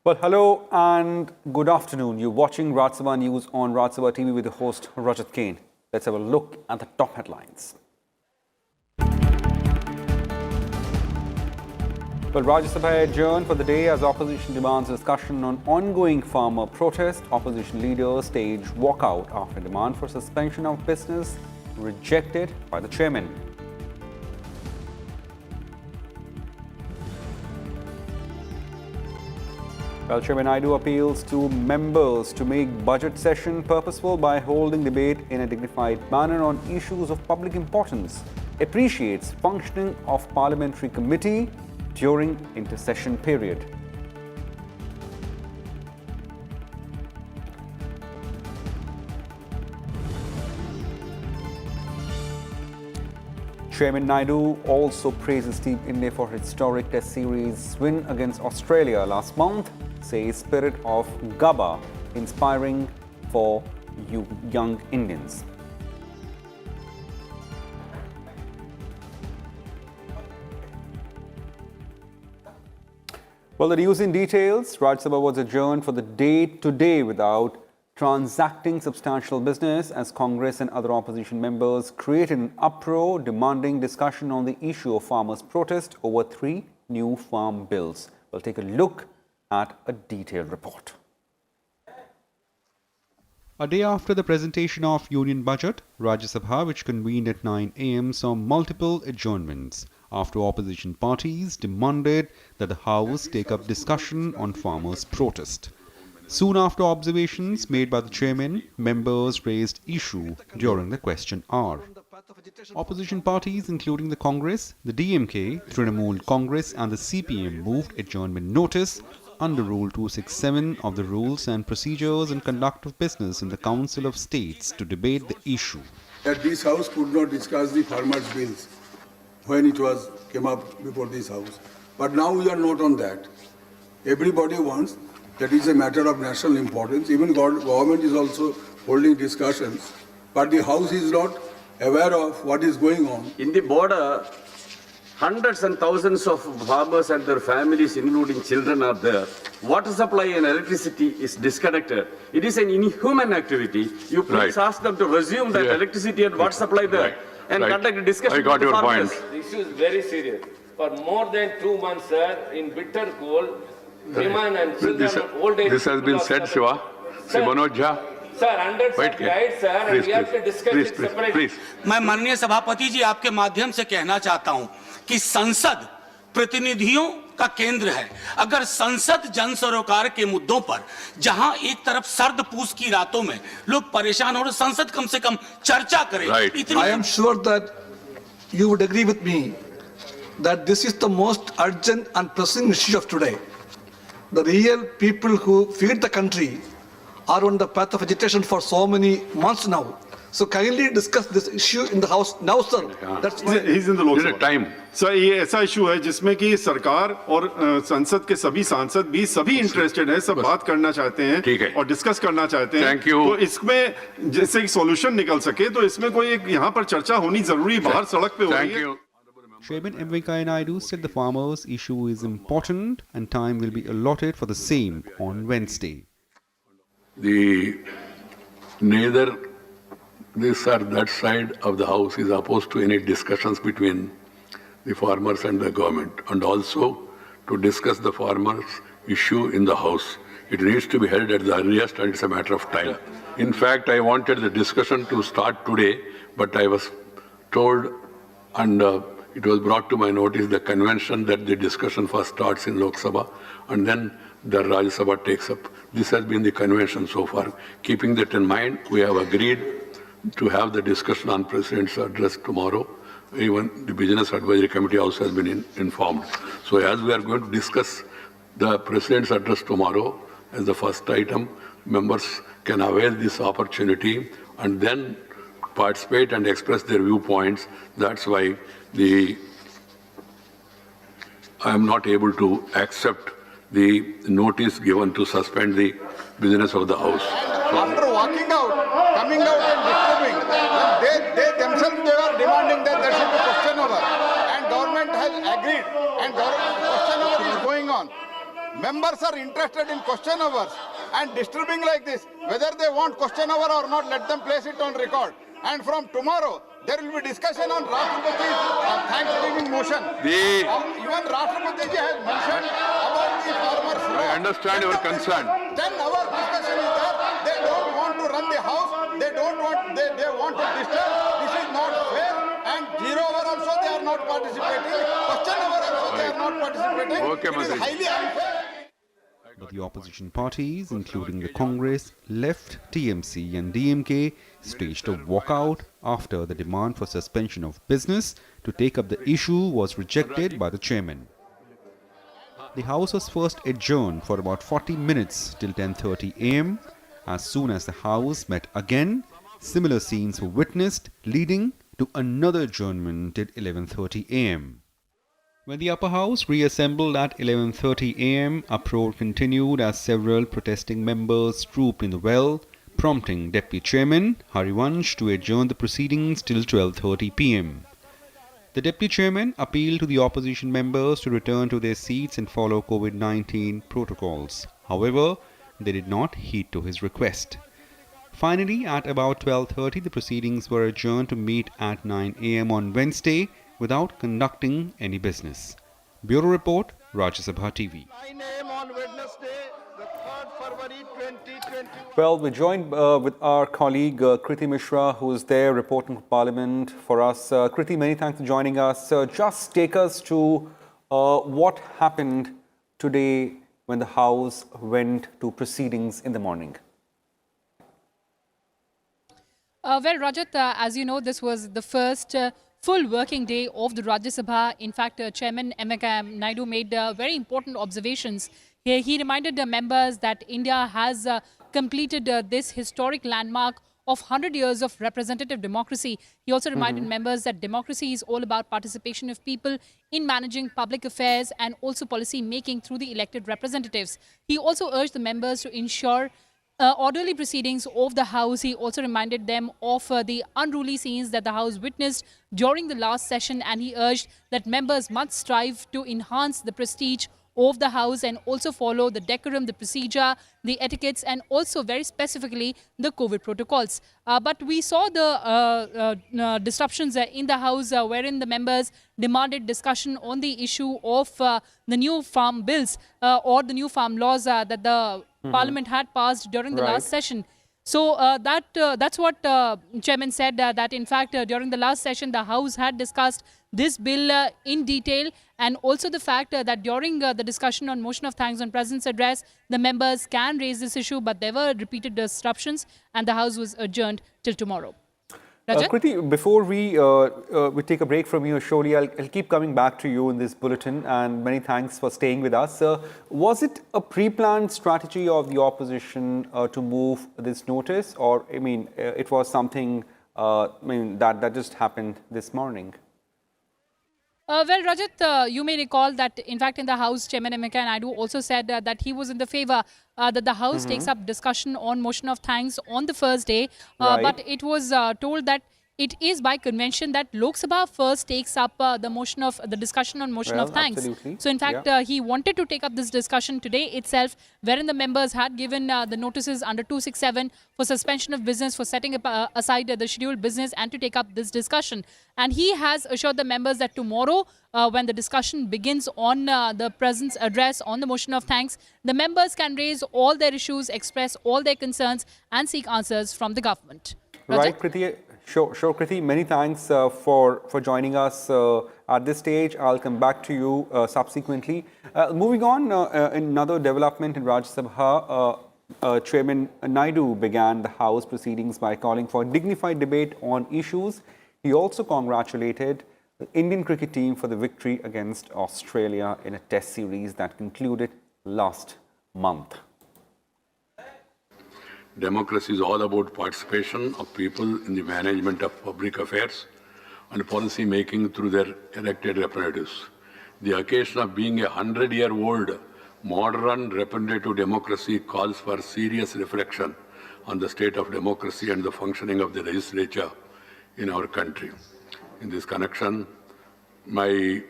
Well, hello and good afternoon. You're watching Rajya Sabha News on Rajya Sabha TV with the host Rajat Kane. Let's have a look at the top headlines. Well, Rajya Sabha adjourned for the day as opposition demands discussion on ongoing farmer protest. Opposition leaders stage walkout after demand for suspension of business rejected by the chairman. Well, Chairman Naidu appeals to members to make budget session purposeful by holding debate in a dignified manner on issues of public importance. Appreciates functioning of parliamentary committee during intercession period. Chairman Naidu also praises Team India for historic Test series win against Australia last month. Says spirit of Gaba inspiring for you young Indians. Well, the news in details. Rajya Sabha was adjourned for the day today without transacting substantial business as Congress and other opposition members created an uproar demanding discussion on the issue of farmers' protest over 3 new farm bills. We'll take a look at a detailed report. A day after the presentation of Union Budget, Rajya Sabha, which convened at 9 a.m., saw multiple adjournments after opposition parties demanded that the House take up discussion on farmers' protest. Soon after observations made by the chairman, members raised issue during the question hour. Opposition parties including the Congress, the DMK, Trinamool Congress and the CPM moved adjournment notice under Rule 267 of the Rules and Procedures and Conduct of Business in the Council of States to debate the issue. That this House could not discuss the farmers' bills when it came up before this House. But now we are not on that. Everybody wants that is a matter of national importance. Even government is also holding discussions. But the House is not aware of what is going on. In the border, hundreds and thousands of farmers and their families, including children, are there. Water supply and electricity is disconnected. It is an inhuman activity. You please ask them to resume that electricity and water supply there and conduct a discussion. I got your point. The issue is very serious. For more than 2 months, sir, in bitter cold, women and children and old age. This has been said, Shiva. Sir, Manoj Jha. Sir, hundreds of guides, sir, and we have to discuss it separately. मैं माननीय सभापति जी आपके माध्यम से कहना चाहता हूं कि संसद प्रतिनिधियों का केंद्र है। अगर संसद जन सरोकार के मुद्दों पर जहां एक तरफ सर्द पूस की रातों में लोग परेशान हो रहे, संसद कम से कम चर्चा करे। I am sure that you would agree with me that this is the most urgent and pressing issue of today. The real people who feed the country are on the path of agitation for so many months now. So kindly discuss this issue in the House now, sir. That's He's in the Lok Sabha. Time. Sir ये ऐसा issue है जिसमें कि सरकार और संसद के सभी सांसद भी सभी इंटरेस्टेड हैं, सब बात करना चाहते हैं और डिस्कस करना चाहते हैं। तो इसमें जैसे एक सॉल्यूशन निकल सके तो इसमें कोई एक यहाँ पर चर्चा होनी जरूरी, बाहर सड़क पे हो रही है। Chairman M. Venkaiah Naidu said the farmers' issue is important and time will be allotted for the same on Wednesday. Neither this or that side of the House is opposed to any discussions between the farmers and the government, and also to discuss the farmers' issue in the House. It needs to be held at the earliest, and it's a matter of time. In fact, I wanted the discussion to start today, but I was told and it was brought to my notice the convention that the discussion first starts in Lok Sabha and then the Rajya Sabha takes up. This has been the convention so far. Keeping that in mind, we have agreed to have the discussion on President's address tomorrow. Even the Business Advisory Committee also has been informed. So as we are going to discuss the President's address tomorrow as the first item, members can avail this opportunity and then participate and express their viewpoints. That's why I am not able to accept the notice given to suspend the business of the House. After walking out, coming out and disturbing, they themselves were demanding that there should be question over. And government has agreed. And question over is going on. members are interested in question hours and disturbing like this, whether they want question hour or not, let them place it on record. And from tomorrow, there will be discussion on Rashtrapati's Thanksgiving motion. Even Rashtrapati has mentioned about the farmers' law. I understand your concern. Then our discussion is that they don't want to run the house, they want to disturb. This is not fair. And 0 hour also they are not participating. Question hour also they are not participating. It is highly unfair. But the opposition parties, including the Congress, Left, TMC and DMK, staged a walkout after the demand for suspension of business to take up the issue was rejected by the chairman. The House was first adjourned for about 40 minutes till 10:30 am. As soon as the House met again, similar scenes were witnessed, leading to another adjournment till 11:30 am. When the upper house reassembled at 11:30 am, uproar continued as several protesting members trooped in the well, prompting Deputy Chairman Harivansh to adjourn the proceedings till 12:30 pm. The Deputy Chairman appealed to the opposition members to return to their seats and follow COVID-19 protocols. However, they did not heed to his request. Finally, at about 12:30, the proceedings were adjourned to meet at 9 am on Wednesday, without conducting any business. Bureau Report, Rajya Sabha TV. 9 a.m. on Wednesday, the 3rd February 2021. Well, we're joined with our colleague Kriti Mishra, who is there reporting for Parliament for us. Kriti, many thanks for joining us. Just take us to what happened today when the House went to proceedings in the morning. Well, Rajat, as you know, this was the first full working day of the Rajya Sabha. In fact, Chairman M. Naidu made very important observations. He reminded the members that India has completed this historic landmark of 100 years of representative democracy. He also reminded members that democracy is all about participation of people in managing public affairs and also policy making through the elected representatives. He also urged the members to ensure orderly proceedings of the House. He also reminded them of the unruly scenes that the House witnessed during the last session, and he urged that members must strive to enhance the prestige of the House and also follow the decorum, the procedure, the etiquettes, and also very specifically the COVID protocols. But we saw the disruptions in the House wherein the members demanded discussion on the issue of the new farm bills or the new farm laws that the Parliament had passed during the last session. So that's what Chairman said, that in fact during the last session the House had discussed this bill in detail, and also the fact that during the discussion on motion of thanks on President's address, the members can raise this issue, but there were repeated disruptions and the House was adjourned till tomorrow. Kriti, before we take a break from you, surely I'll keep coming back to you in this bulletin, and many thanks for staying with us. Was it a pre-planned strategy of the opposition to move this notice, or it was something that just happened this morning? Well, Rajat, you may recall that, in fact, in the House, Chairman M. Naidu also said that he was in the favor that the House takes up discussion on motion of thanks on the first day. But it was told that it is by convention that Lok Sabha first takes up the discussion on motion of thanks. Absolutely. So, in fact, he wanted to take up this discussion today itself, wherein the members had given the notices under 267 for suspension of business, for setting up aside the scheduled business, and to take up this discussion. And he has assured the members that tomorrow, when the discussion begins on the President's address on the motion of thanks, the members can raise all their issues, express all their concerns, and seek answers from the government. Right, Kriti. Sure, Kriti. Many thanks for joining us at this stage. I'll come back to you subsequently. Moving on, another development in Rajya Sabha, Chairman Naidu began the House proceedings by calling for a dignified debate on issues. He also congratulated the Indian cricket team for the victory against Australia in a test series that concluded last month. Democracy is all about participation of people in the management of public affairs and policy making through their elected representatives. The occasion of being a 100-year-old modern representative democracy calls for serious reflection on the state of democracy and the functioning of the legislature in our country. In this connection, my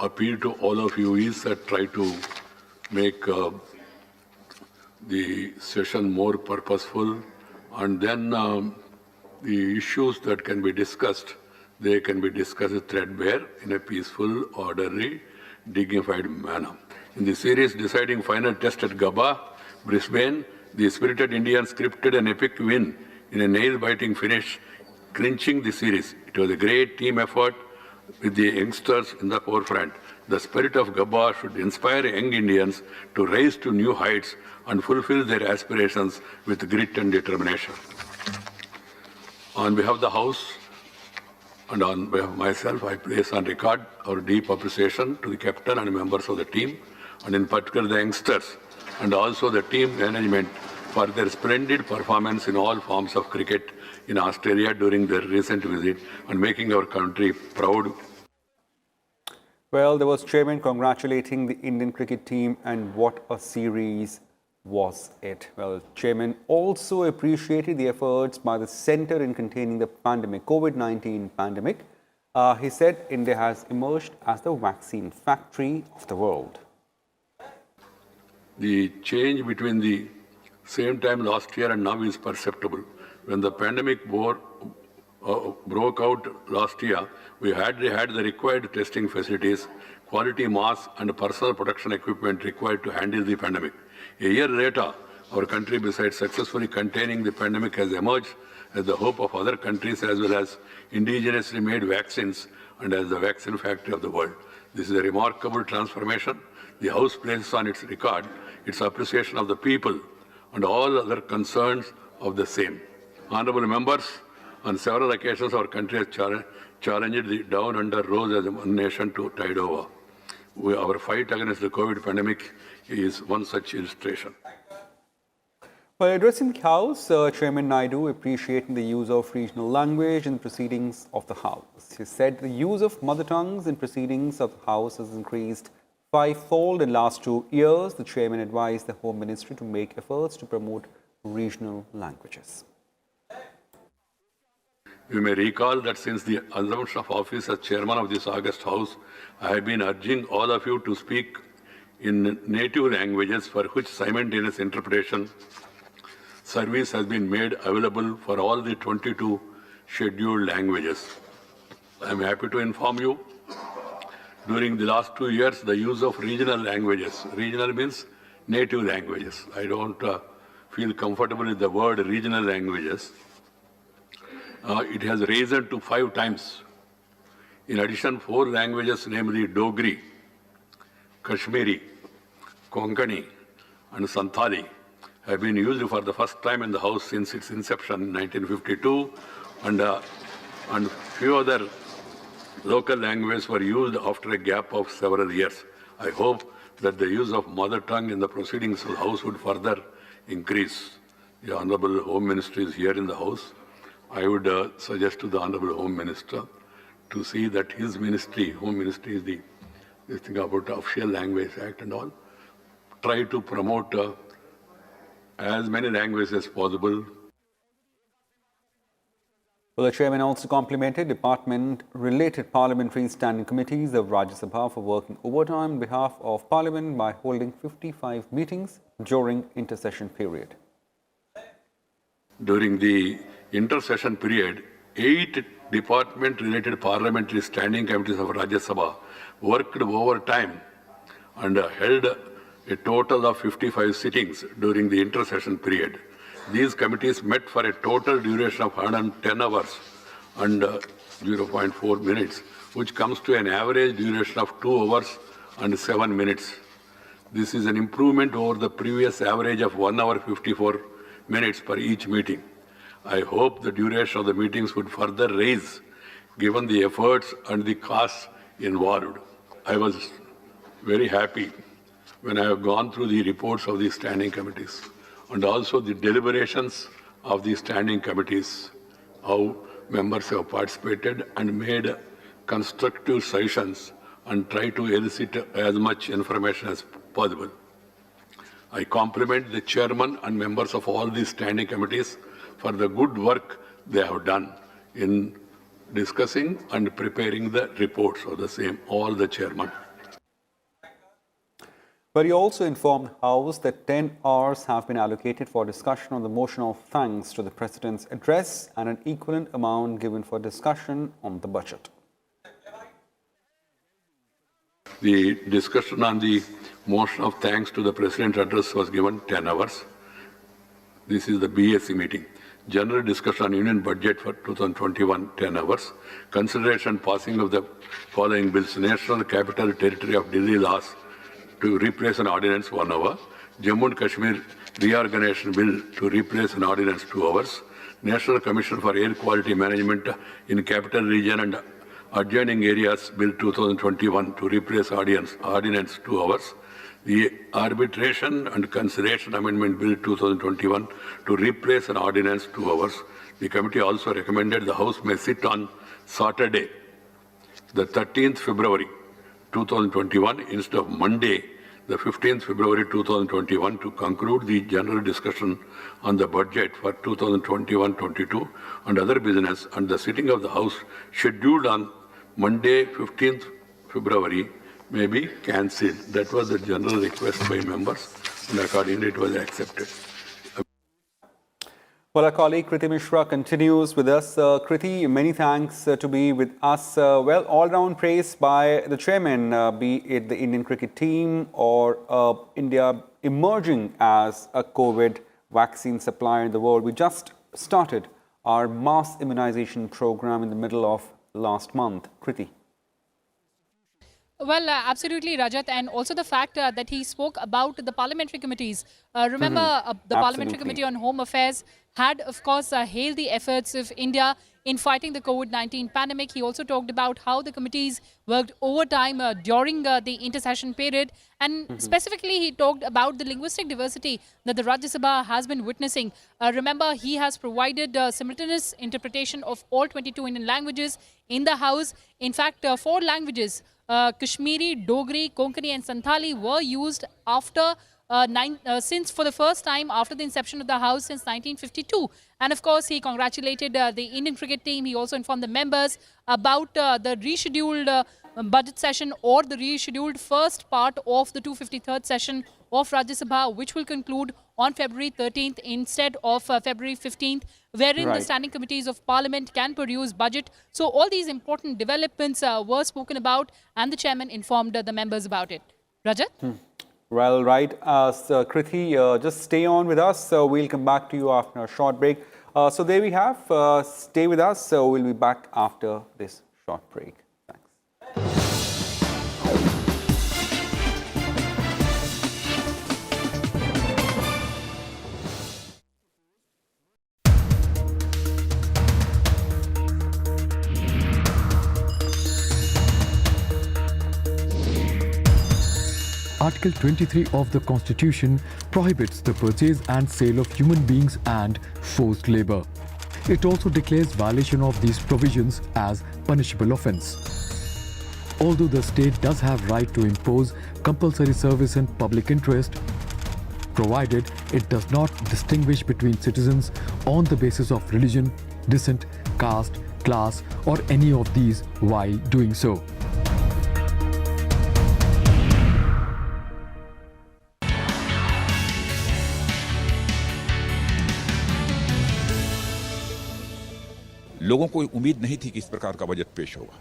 appeal to all of you is that try to make the session more purposeful, and then the issues that can be discussed, they can be discussed threadbare in a peaceful, orderly, dignified manner. In the series deciding final test at Gaba, Brisbane, the spirited Indians scripted an epic win in a nail-biting finish, clinching the series. It was a great team effort with the youngsters in the forefront. The spirit of Gaba should inspire young Indians to rise to new heights and fulfill their aspirations with grit and determination. On behalf of the House and on behalf of myself, I place on record our deep appreciation to the captain and members of the team, and in particular the youngsters, and also the team management for their splendid performance in all forms of cricket in Australia during their recent visit and making our country proud. Well, there was Chairman congratulating the Indian cricket team, and what a series was it. Well, Chairman also appreciated the efforts by the centre in containing the pandemic, COVID-19 pandemic. He said India has emerged as the vaccine factory of the world. The change between the same time last year and now is perceptible. When the pandemic broke out last year, we had the required testing facilities, quality masks and personal protection equipment required to handle the pandemic. A year later, our country, besides successfully containing the pandemic, has emerged as the hope of other countries as well as indigenously made vaccines and as the vaccine factory of the world. This is a remarkable transformation. The House places on its record its appreciation of the people and all other concerns of the same. Honourable members, on several occasions our country has challenged the down under rose as one nation to tide over. Our fight against the COVID pandemic is one such illustration. While addressing the House, Chairman Naidu appreciating the use of regional language in proceedings of the House. He said the use of mother tongues in proceedings of the House has increased fivefold in last 2 years. The Chairman advised the Home Ministry to make efforts to promote regional languages. You may recall that since the assumption of office as Chairman of this August House, I have been urging all of you to speak in native languages for which simultaneous interpretation service has been made available for all the 22 scheduled languages. I am happy to inform you, during the last 2 years, the use of regional languages, regional means native languages. I don't feel comfortable with the word regional languages. It has risen to 5 times. In addition, 4 languages, namely Dogri, Kashmiri, Konkani, and Santali, have been used for the first time in the House since its inception in 1952, and few other local languages were used after a gap of several years. I hope that the use of mother tongue in the proceedings of the House would further increase. The Honourable Home Minister is here in the House. I would suggest to the Honourable Home Minister to see that his ministry, Home Ministry is this thing about the Official Language Act and all, try to promote as many languages as possible. Well, the Chairman also complimented department-related parliamentary standing committees of Rajya Sabha for working overtime on behalf of Parliament by holding 55 meetings during intersession period. During the intersession period, 8 department-related parliamentary standing committees of Rajya Sabha worked overtime and held a total of 55 sittings during the intersession period. These committees met for a total duration of 110 hours and 0.4 minutes, which comes to an average duration of 2 hours and 7 minutes. This is an improvement over the previous average of 1 hour 54 minutes per each meeting. I hope the duration of the meetings would further rise given the efforts and the costs involved. I was very happy when I have gone through the reports of these standing committees and also the deliberations of the standing committees, how members have participated and made constructive suggestions and try to elicit as much information as possible. I compliment the chairman and members of all these standing committees for the good work they have done in discussing and preparing the reports of the same, all the chairman. But he also informed House that 10 hours have been allocated for discussion on the motion of thanks to the President's address and an equivalent amount given for discussion on the budget. The discussion on the motion of thanks to the President's address was given 10 hours. This is the BSc meeting. General discussion on Union budget for 2021, 10 hours. Consideration passing of the following bills: National Capital Territory of Delhi laws to replace an ordinance, 1 hour. Jammu and Kashmir reorganization bill to replace an ordinance, 2 hours. National Commission for Air Quality Management in Capital Region and adjoining areas bill 2021 to replace ordinance, 2 hours. The Arbitration and Consideration Amendment Bill 2021 to replace an ordinance, 2 hours. The committee also recommended the House may sit on Saturday, the 13th February 2021 instead of Monday, the 15th February 2021 to conclude the general discussion on the budget for 2021-22 and other business, and the sitting of the House scheduled on Monday, 15th February may be cancelled. That was the general request by members, and accordingly it was accepted. Well, our colleague Kriti Mishra continues with us. Kriti, many thanks to be with us. Well, all-round praise by the chairman, be it the Indian cricket team or India emerging as a COVID vaccine supplier in the world. We just started our mass immunization program in the middle of last month. Kriti. Well, absolutely, Rajat, and also the fact that he spoke about the parliamentary committees. Remember, the Parliamentary Committee on Home Affairs had, of course, hailed the efforts of India in fighting the COVID-19 pandemic. He also talked about how the committees worked overtime during the intersession period. And specifically, he talked about the linguistic diversity that the Rajya Sabha has been witnessing. Remember, he has provided simultaneous interpretation of all 22 Indian languages in the House. In fact, 4 languages, Kashmiri, Dogri, Konkani and Santhali were used after since for the first time after the inception of the House since 1952. And of course, he congratulated the Indian cricket team. He also informed the members about the rescheduled budget session or the rescheduled first part of the 253rd session of Rajya Sabha, which will conclude on February 13th instead of February 15th, wherein the standing committees of Parliament can produce budget. So all these important developments were spoken about, and the chairman informed the members about it. Rajat? Well, right. So Kriti, just stay on with us. We'll come back to you after a short break. So there we have. Stay with us. So we'll be back after this short break. Thanks. Article 23 of the Constitution prohibits the purchase and sale of human beings and forced labor. It also declares violation of these provisions as punishable offence. Although the state does have right to impose compulsory service in public interest, provided it does not distinguish between citizens on the basis of religion, descent, caste, class, or any of these while doing so. लोगों को उम्मीद नहीं थी कि इस प्रकार का budget पेश होगा,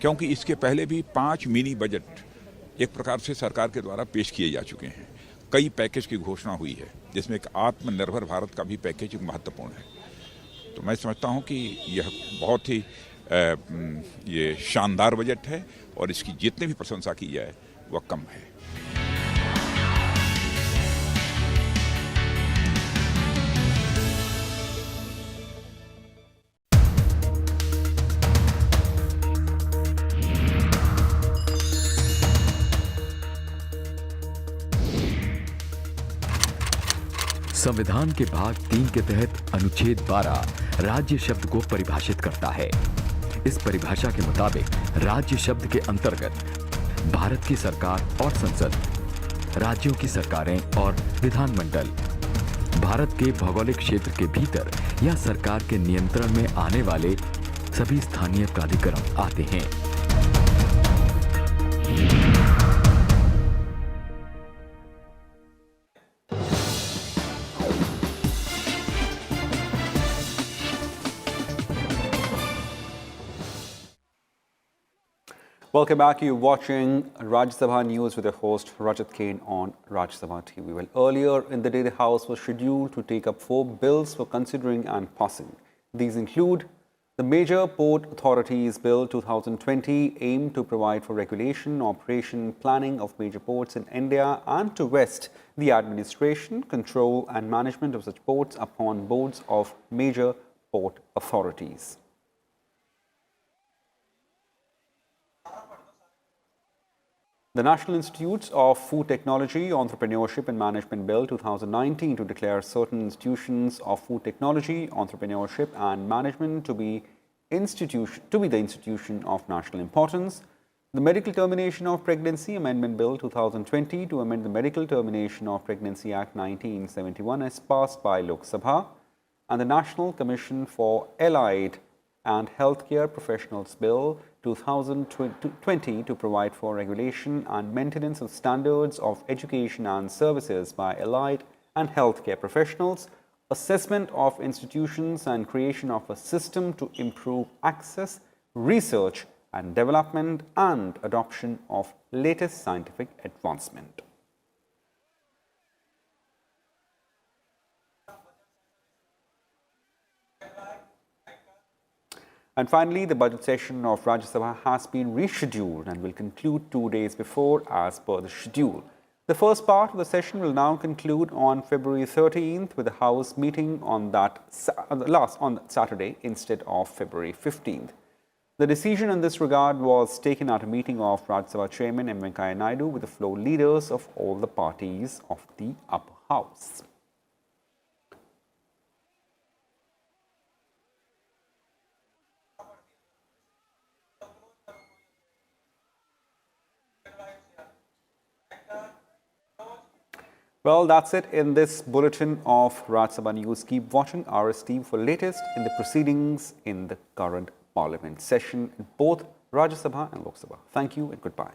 क्योंकि इसके पहले भी 5 मिनी बजट एक प्रकार से सरकार के द्वारा पेश किए जा चुके हैं। कई पैकेज की घोषणा हुई है, जिसमें एक आत्मनिर्भर भारत का भी पैकेज महत्वपूर्ण है। तो मैं समझता हूं कि यह बहुत ही ये शानदार बजट है और इसकी जितनी भी प्रशंसा की जाए वह कम है। संविधान के भाग 3 के तहत अनुच्छेद 12 राज्य शब्द को परिभाषित करता है। इस परिभाषा के मुताबिक राज्य शब्द के अंतर्गत भारत की सरकार और संसद, राज्यों की सरकारें और विधानमंडल, भारत के भौगोलिक क्षेत्र के भीतर या सरकार के नियंत्रण में आने वाले सभी स्थानीय प्राधिकरण आते हैं। Welcome back. You're watching Rajya Sabha News with your host Rajat Kane on Rajya Sabha TV. Well, earlier in the day, the House was scheduled to take up 4 bills for considering and passing. These include the Major Port Authorities Bill 2020, aimed to provide for regulation, operation, planning of major ports in India and to vest the administration, control and management of such ports upon boards of major port authorities. The National Institutes of Food Technology, Entrepreneurship and Management Bill 2019 to declare certain institutions of food technology, entrepreneurship and management to be the institution of national importance. The Medical Termination of Pregnancy Amendment Bill 2020 to amend the Medical Termination of Pregnancy Act 1971 as passed by Lok Sabha, and the National Commission for Allied and Healthcare Professionals Bill 2020 to provide for regulation and maintenance of standards of education and services by allied and healthcare professionals, assessment of institutions and creation of a system to improve access, research and development and adoption of latest scientific advancement. And finally, the budget session of Rajya Sabha has been rescheduled and will conclude 2 days before as per the schedule. The first part of the session will now conclude on February 13th with the House meeting on Saturday instead of February 15th. The decision in this regard was taken at a meeting of Rajya Sabha Chairman M. Venkaiah Naidu with the floor leaders of all the parties of the upper house. Well, that's it in this bulletin of Rajya Sabha News. Keep watching RSTV for latest in the proceedings in the current Parliament session in both Rajya Sabha and Lok Sabha. Thank you and goodbye.